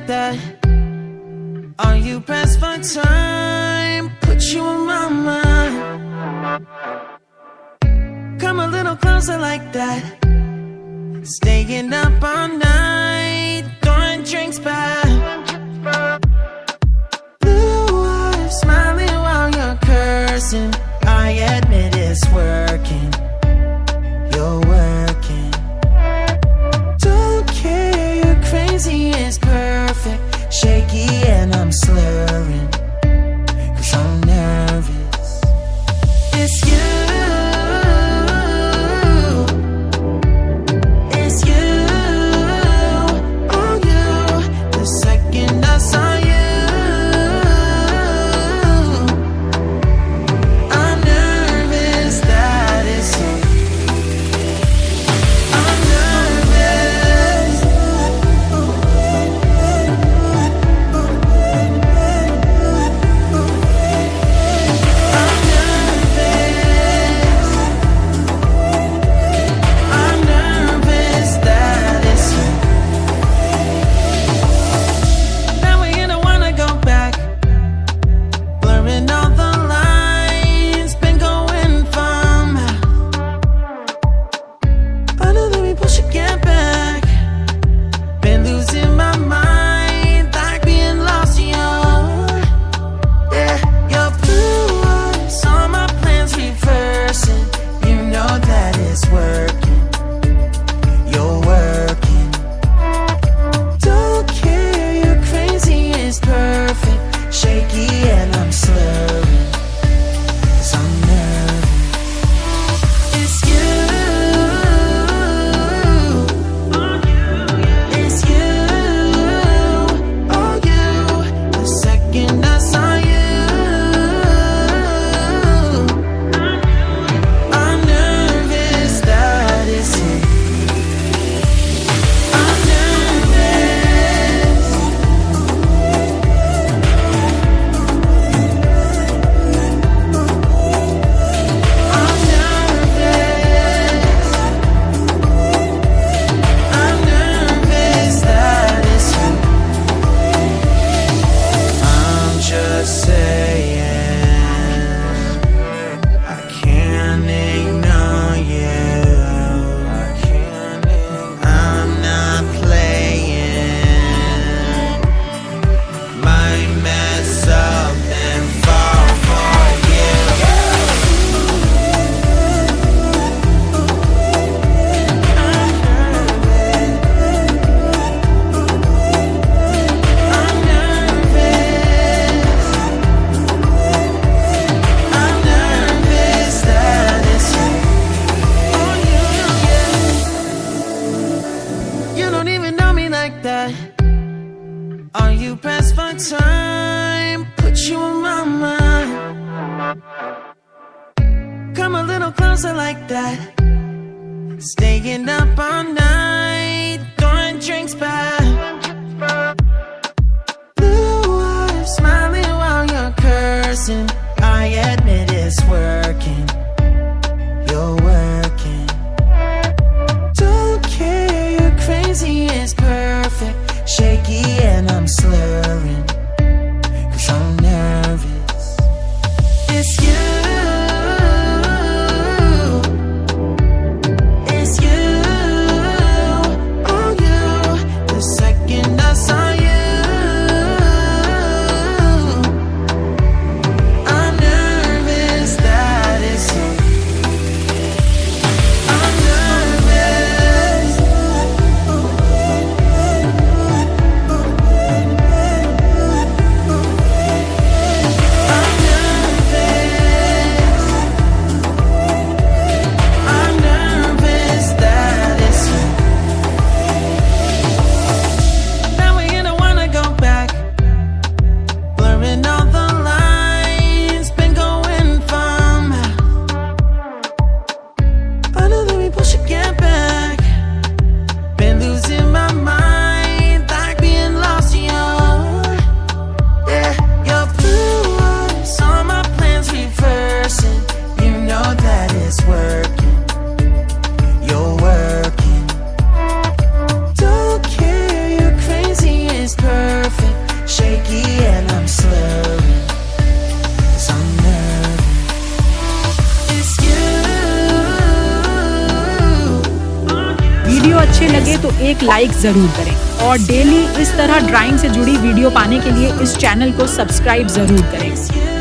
like that? Are you pressed for time? Put you on my mind. Come a little closer like that. Staying up all night, throwing drinks back. Blue eyes smiling while you're cursing. I admit it's working. You're working. Don't care, you're crazy, it's perfect. Shaky and I'm slurring, 'cause I'm nervous. It's you. It's you. Oh, you. The second I saw you, I'm nervous that it's you. I'm nervous. I'm nervous that it's you. Now we don't wanna go back. Blurring all the lines, been going from. I know that we both should get back. Been losing my mind, like being lost in yeah, your blue eyes, all my plans reversing. You know that it's working. You're working. Don't care, you're crazy, it's perfect. Shaky and I'm slurring, 'cause I'm nervous. It's you. It's you. Oh, you. The second I saw you, I'm nervous that it's you. I'm nervous. I'm nervous. I'm nervous that it's you. I'm just saying, I can't ignore you. I'm not playing. Might mess up and fall for you. I'm nervous. I'm nervous that it's you. Oh, you don't even know me like that. Are you pressed for time? Put you on my mind. Come a little closer like that. Staying up all night, throwing drinks back. Blue eyes smiling while you're cursing. I admit it's working. You're working. Don't care, you're crazy, it's perfect. Shaky and I'm slurring, 'cause I'm nervous. It's you. It's you. Video अच्छे लगे तो एक like ज़रूर करें और daily इस तरह drawing से जुड़ी वीडियो पाने के लिए इस चैनल को सब्सक्राइब ज़रूर करें।